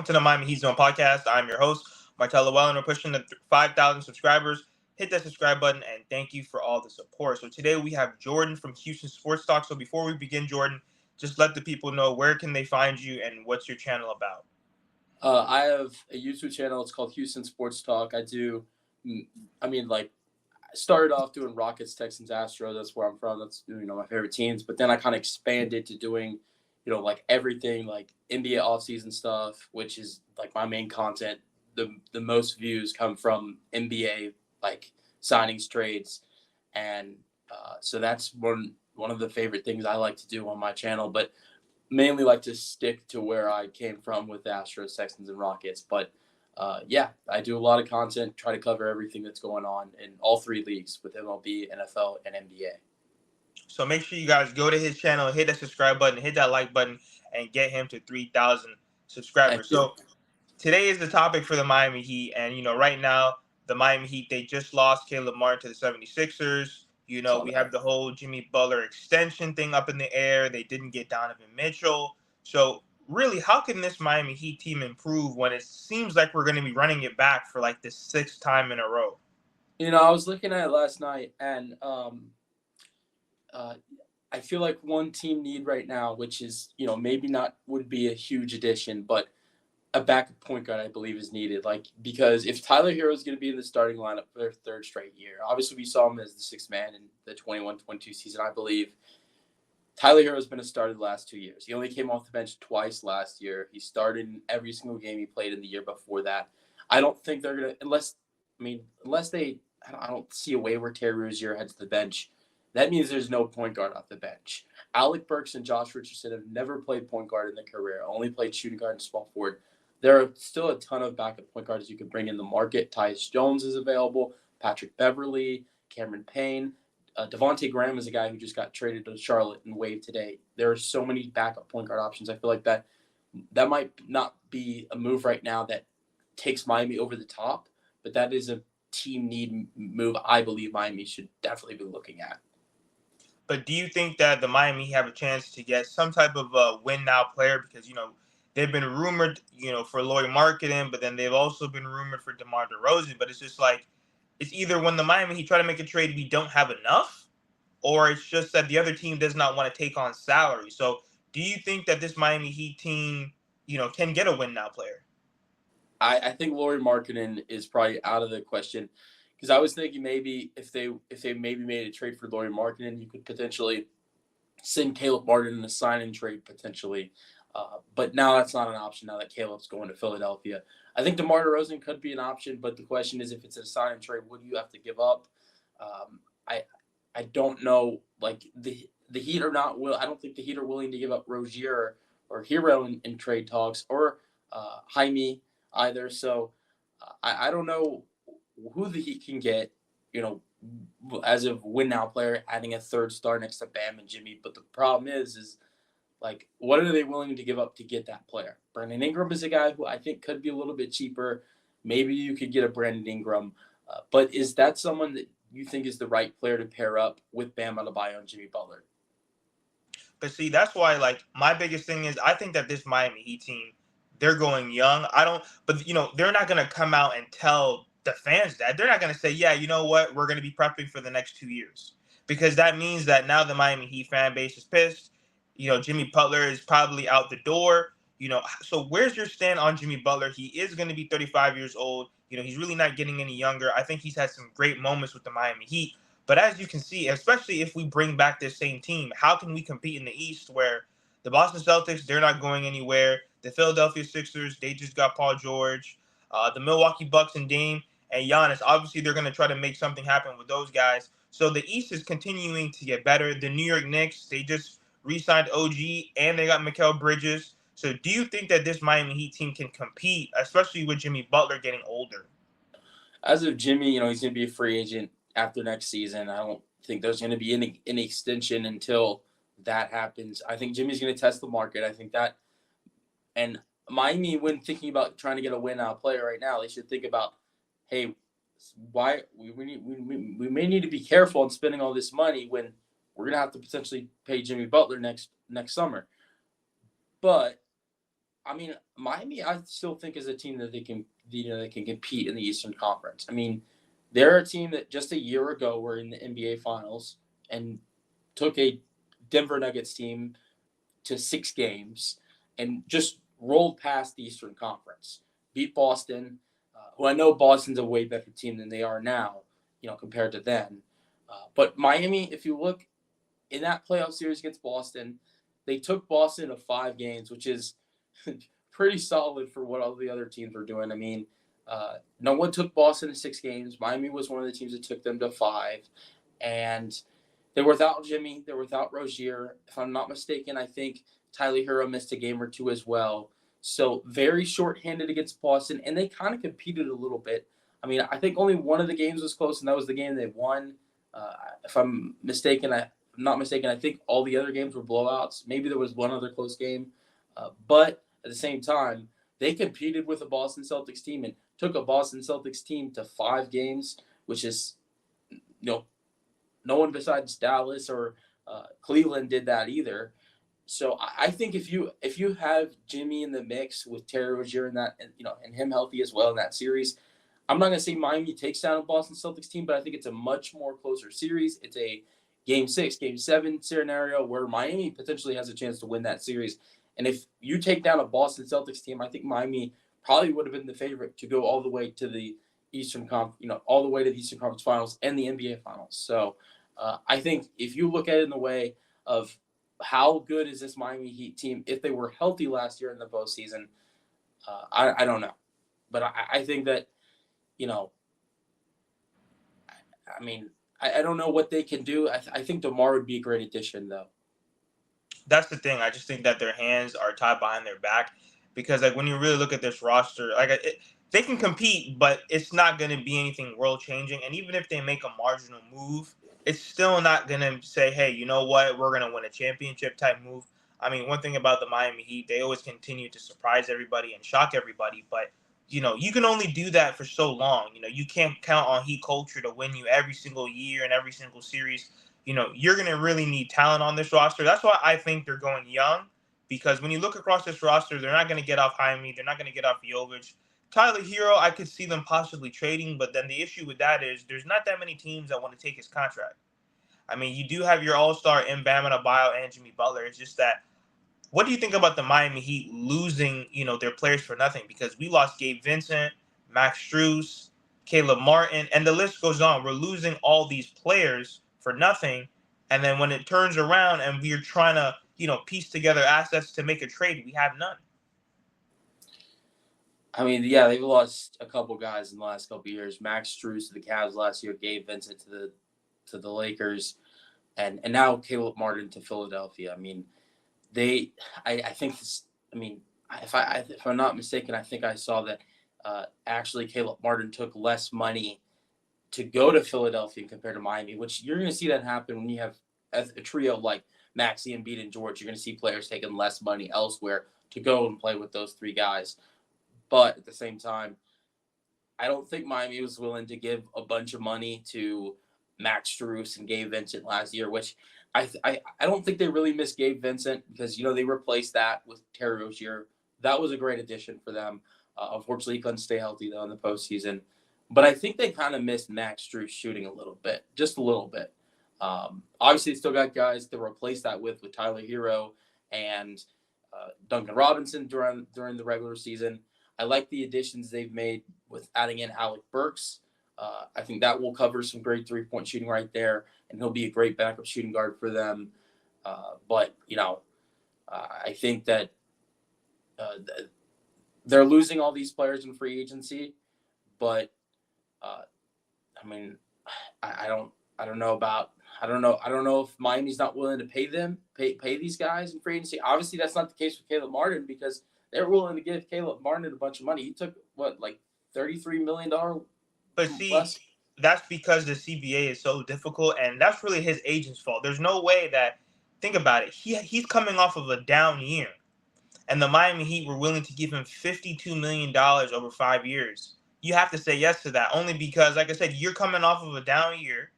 welcome to the Miami Heat Zone podcast. I'm your host, Martell Llewellyn. We're pushing the 5,000 subscribers. Hit that subscribe button, and thank you for all the support. So today we have Jordan from Houston Sports Talk. So before we begin, Jordan, just let the people know where can they find you and what's your channel about. I have a YouTube channel. It's called Houston Sports Talk. I started off doing Rockets, Texans, Astros. That's where I'm from. That's, my favorite teams. But then I kind of expanded to doing, everything, like NBA offseason stuff, which is like my main content. The most views come from NBA, like signings, trades. And so that's one of the favorite things I like to do on my channel. But mainly like to stick to where I came from with the Astros, Texans, and Rockets. But I do a lot of content, try to cover everything that's going on in all three leagues with MLB, NFL, and NBA. So make sure you guys go to his channel, hit that subscribe button, hit that like button, and get him to 3,000 subscribers. So today is the topic for the Miami Heat. And, right now, the Miami Heat, they just lost Caleb Martin to the 76ers. We have the whole Jimmy Butler extension thing up in the air. They didn't get Donovan Mitchell. So really, how can this Miami Heat team improve when it seems like we're going to be running it back for like the sixth time in a row? I was looking at it last night, and I feel like one team need right now, which is, maybe not would be a huge addition, but a backup point guard, I believe, is needed. Because if Tyler Hero is going to be in the starting lineup for their third straight year, obviously we saw him as the sixth man in the 21-22 season, I believe. Tyler Hero has been a starter the last 2 years. He only came off the bench twice last year. He started in every single game he played in the year before that. I don't think they're going to, I don't see a way where Terry Rozier heads to the bench. That means there's no point guard off the bench. Alec Burks and Josh Richardson have never played point guard in their career, only played shooting guard and small forward. There are still a ton of backup point guards you could bring in the market. Tyus Jones is available, Patrick Beverley, Cameron Payne. Devontae Graham is a guy who just got traded to Charlotte and waived today. There are so many backup point guard options. I feel like that might not be a move right now that takes Miami over the top, but that is a team need move I believe Miami should definitely be looking at. But do you think that the Miami have a chance to get some type of win now player? Because, they've been rumored, for Lauri Markkanen, but then they've also been rumored for DeMar DeRozan. But it's just like, it's either when the Miami Heat try to make a trade, we don't have enough, or it's just that the other team does not want to take on salary. So do you think that this Miami Heat team, can get a win now player? I think Lauri Markkanen is probably out of the question. Because I was thinking maybe if they maybe made a trade for Lauri Markkanen, you could potentially send Caleb Martin in a sign-in trade potentially. But now that's not an option now that Caleb's going to Philadelphia. I think DeMar DeRozan could be an option, but the question is if it's a sign-in trade, what do you have to give up? I don't know. Like the Heat are not will. I don't think the Heat are willing to give up Rozier or Hero in trade talks or Jaime either. So I don't know who the Heat can get, as a win now player, adding a third star next to Bam and Jimmy. But the problem is like, what are they willing to give up to get that player? Brandon Ingram is a guy who I think could be a little bit cheaper. Maybe you could get a Brandon Ingram. But is that someone that you think is the right player to pair up with Bam Adebayo and Jimmy Butler? But see, that's why, like, my biggest thing is I think that this Miami Heat team, they're going young. But, they're not going to come out and tell the fans that. They're not going to say, yeah, you know what, we're going to be prepping for the next 2 years. Because that means that now the Miami Heat fan base is pissed. Jimmy Butler is probably out the door. So where's your stand on Jimmy Butler? He is going to be 35 years old. He's really not getting any younger. I think he's had some great moments with the Miami Heat. But as you can see, especially if we bring back this same team, how can we compete in the East where the Boston Celtics, they're not going anywhere. The Philadelphia Sixers, they just got Paul George. The Milwaukee Bucks and Dame and Giannis, obviously they're going to try to make something happen with those guys. So the East is continuing to get better. The New York Knicks, they just re-signed OG and they got Mikal Bridges. So do you think that this Miami Heat team can compete, especially with Jimmy Butler getting older? As of Jimmy, he's going to be a free agent after next season. I don't think there's going to be any extension until that happens. I think Jimmy's going to test the market. I think that, and Miami, when thinking about trying to get a win now player right now, they should think about, hey, why we may need to be careful in spending all this money when we're going to have to potentially pay Jimmy Butler next summer. But I mean, Miami, I still think is a team that they can compete in the Eastern Conference. I mean, they're a team that just a year ago were in the NBA Finals and took a Denver Nuggets team to 6 games and just rolled past the Eastern Conference, beat Boston, who I know Boston's a way better team than they are now, compared to then. But Miami, if you look in that playoff series against Boston, they took Boston to 5 games, which is pretty solid for what all the other teams were doing. I mean, no one took Boston to 6 games. Miami was one of the teams that took them to five, and they were without Jimmy. They were without Rozier. If I'm not mistaken, I think Tyler Hero missed a game or two as well. So very short-handed against Boston, and they kind of competed a little bit. I mean, I think only one of the games was close, and that was the game they won. If I'm mistaken, I'm not mistaken. I think all the other games were blowouts. Maybe there was one other close game, but at the same time, they competed with a Boston Celtics team and took a Boston Celtics team to 5 games, which is, no one besides Dallas or Cleveland did that either. So I think if you have Jimmy in the mix with Terry Rozier in that, and him healthy as well in that series, I'm not going to say Miami takes down a Boston Celtics team, but I think it's a much more closer series. It's a game 6, game 7 scenario where Miami potentially has a chance to win that series. And if you take down a Boston Celtics team, I think Miami probably would have been the favorite to go all the way to the all the way to the Eastern Conference Finals and the NBA Finals. So I think if you look at it in the way of how good is this Miami Heat team if they were healthy last year in the postseason, I don't know, but I think that you know I mean, I don't know what they can do. I think DeMar would be a great addition, though. That's the thing. I just think that their hands are tied behind their back because, like, when you really look at this roster, they can compete, but it's not going to be anything world changing. And even if they make a marginal move, it's still not going to say, hey, you know what, we're going to win a championship type move. I mean, one thing about the Miami Heat, they always continue to surprise everybody and shock everybody, but you can only do that for so long. You can't count on Heat culture to win you every single year and every single series. You're going to really need talent on this roster. That's why I think they're going young, because when you look across this roster, they're not going to get off Jaime. They're not going to get off Jovic. Tyler Hero, I could see them possibly trading, but then the issue with that is there's not that many teams that want to take his contract. I mean, you do have your all-star in Bam Adebayo and Jimmy Butler. It's just that, what do you think about the Miami Heat losing, their players for nothing? Because we lost Gabe Vincent, Max Strus, Caleb Martin, and the list goes on. We're losing all these players for nothing. And then when it turns around and we're trying to, piece together assets to make a trade, we have none. I mean, yeah, they've lost a couple guys in the last couple years. Max Strus to the Cavs last year, Gabe Vincent to the Lakers, and now Caleb Martin to Philadelphia. I mean, they, I think this. I mean, if I'm not mistaken, I think I saw that actually Caleb Martin took less money to go to Philadelphia compared to Miami, which you're going to see that happen when you have a trio like Maxey, Embiid, and George. You're going to see players taking less money elsewhere to go and play with those three guys. But at the same time, I don't think Miami was willing to give a bunch of money to Max Strus and Gabe Vincent last year, which I don't think they really missed Gabe Vincent because they replaced that with Terry Rozier. That was a great addition for them. Unfortunately, he couldn't stay healthy though in the postseason. But I think they kind of missed Max Strus shooting a little bit, just a little bit. Obviously, they still got guys to replace that with Tyler Hero and Duncan Robinson during the regular season. I like the additions they've made with adding in Alec Burks. I think that will cover some great 3-point shooting right there, and he'll be a great backup shooting guard for them. But I think that uh, they're losing all these players in free agency. But uh, I mean, I don't know about I don't know if Miami's not willing to pay these guys in free agency. Obviously, that's not the case with Caleb Martin because they're willing to give Caleb Martin a bunch of money. He took what, like $33 million But see, less. that's because the CBA is so difficult, and that's really his agent's fault. There's no way that, think about it, he's coming off of a down year, and the Miami Heat were willing to give him $52 million over 5 years. You have to say yes to that, only because, like I said, you're coming off of a down year,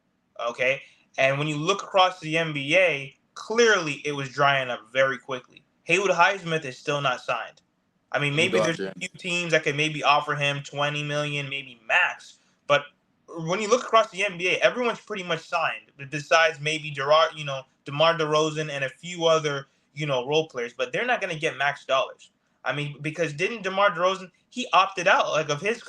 okay? And when you look across the NBA, clearly it was drying up very quickly. Haywood Highsmith is still not signed. I mean, and maybe go there's after a him. few teams that could maybe offer him 20 million, maybe max. But when you look across the NBA, everyone's pretty much signed, besides maybe DeMar DeRozan and a few other role players. But they're not going to get max dollars. I mean, because didn't DeMar DeRozan, he opted out like of his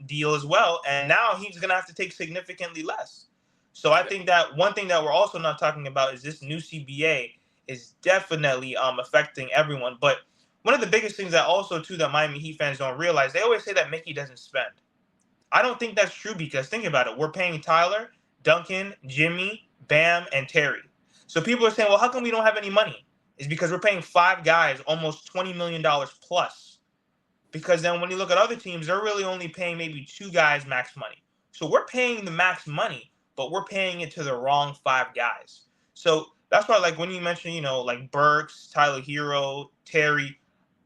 deal as well, and now he's going to have to take significantly less. So I Yeah. think that one thing that we're also not talking about is this new CBA is definitely affecting everyone. But one of the biggest things that also too that Miami Heat fans don't realize, they always say that Mickey doesn't spend. I don't think that's true because think about it. We're paying Tyler, Duncan, Jimmy, Bam, and Terry. So people are saying, well, how come we don't have any money? It's because we're paying five guys almost $20 million plus. Because then when you look at other teams, they're really only paying maybe two guys max money. So we're paying the max money, but we're paying it to the wrong five guys. So that's why, like when you mentioned, like Burks, Tyler Hero, Terry,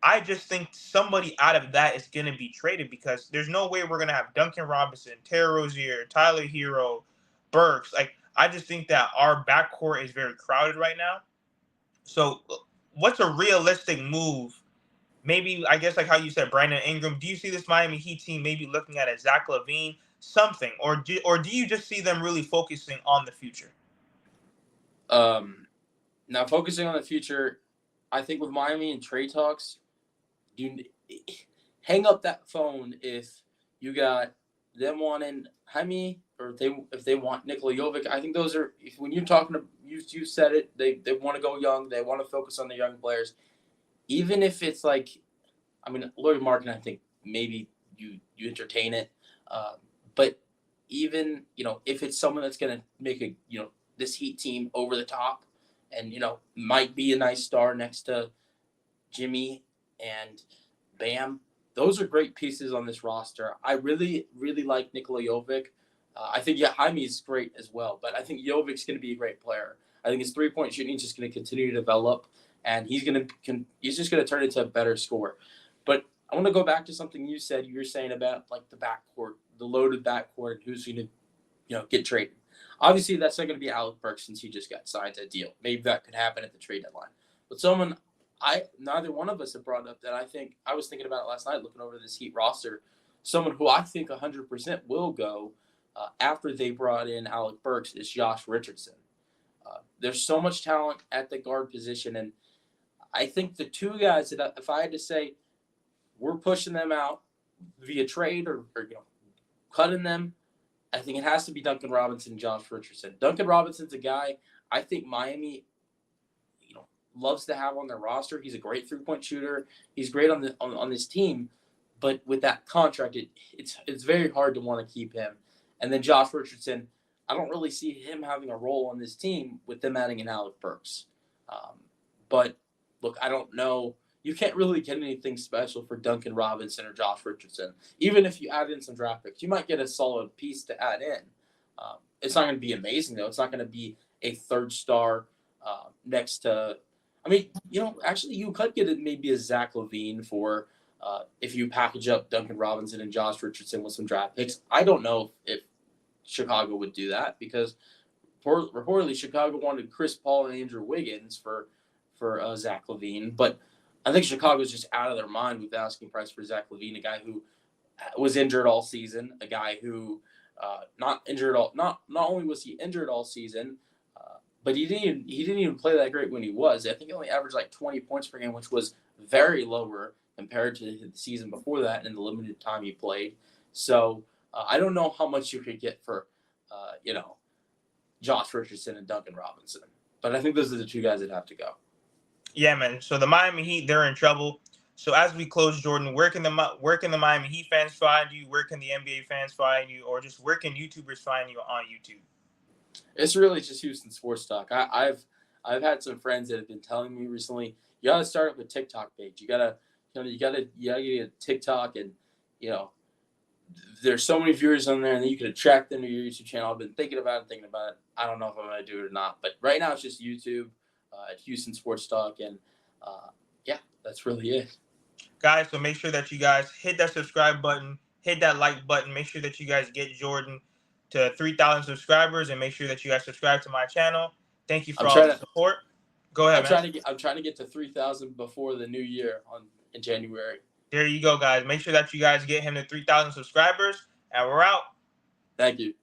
I just think somebody out of that is going to be traded because there's no way we're going to have Duncan Robinson, Terry Rozier, Tyler Hero, Burks. Like I just think that our backcourt is very crowded right now. So what's a realistic move? Maybe I guess like how you said, Brandon Ingram. Do you see this Miami Heat team maybe looking at a Zach LaVine, something, or do you just see them really focusing on the future? Um, Now focusing on the future, I think with Miami and trade talks, you hang up that phone if you got them wanting Jaime or if they want Nikola Jovic. I think those are when you're talking to you said it. They want to go young. They want to focus on the young players. Even if it's like, I mean, Laurie Markin, I think maybe you entertain it, but even if it's someone that's gonna make a this Heat team over the top, and might be a nice star next to Jimmy and Bam. Those are great pieces on this roster. I really, really like Nikola Jovic. I think Jaime is great as well, but I think Jovic's going to be a great player. I think his 3-point shooting is just going to continue to develop, and he's just going to turn into a better scorer. But I want to go back to something you said. You were saying about like the backcourt, the loaded backcourt, and who's going to get traded. Obviously, that's not going to be Alec Burks since he just got signed to a deal. Maybe that could happen at the trade deadline. But someone neither one of us have brought up that I think I was thinking about it last night looking over this Heat roster. Someone who I think 100% will go after they brought in Alec Burks is Josh Richardson. There's so much talent at the guard position, and I think the two guys that if I had to say we're pushing them out via trade or cutting them, I think it has to be Duncan Robinson and Josh Richardson. Duncan Robinson's a guy I think Miami, loves to have on their roster. He's a great 3-point shooter. He's great on this team, but with that contract, it's very hard to want to keep him. And then Josh Richardson, I don't really see him having a role on this team with them adding in Alec Burks. But look, I don't know. You can't really get anything special for Duncan Robinson or Josh Richardson. Even if you add in some draft picks, you might get a solid piece to add in. It's not going to be amazing, though. It's not going to be a third star next to. I mean, actually, you could get it maybe a Zach LaVine for if you package up Duncan Robinson and Josh Richardson with some draft picks. I don't know if Chicago would do that because reportedly Chicago wanted Chris Paul and Andrew Wiggins for Zach LaVine, but I think Chicago's just out of their mind with the asking price for Zach LaVine, a guy who was injured all season, a guy who not injured all not only was he injured all season, but he didn't even play that great when he was. I think he only averaged like 20 points per game, which was very lower compared to the season before that and the limited time he played. So I don't know how much you could get for Josh Richardson and Duncan Robinson, but I think those are the two guys that have to go. Yeah, man. So the Miami Heat, they're in trouble. So as we close, Jordan, where can the Miami Heat fans find you? Where can the NBA fans find you? Or just where can YouTubers find you on YouTube? It's really just Houston sports talk. I've had some friends that have been telling me recently, you got to start up a TikTok page. You gotta get a TikTok, and you know there's so many viewers on there, and then you can attract them to your YouTube channel. I've been thinking about it. I don't know if I'm gonna do it or not, but right now it's just YouTube at Houston Sports Talk, and yeah, that's really it. Guys, so make sure that you guys hit that subscribe button, hit that like button. Make sure that you guys get Jordan to 3,000 subscribers, and make sure that you guys subscribe to my channel. Thank you for I'm all trying the to support. Go ahead, man. I'm trying to get to 3,000 before the new year in January. There you go, guys. Make sure that you guys get him to 3,000 subscribers, and we're out. Thank you.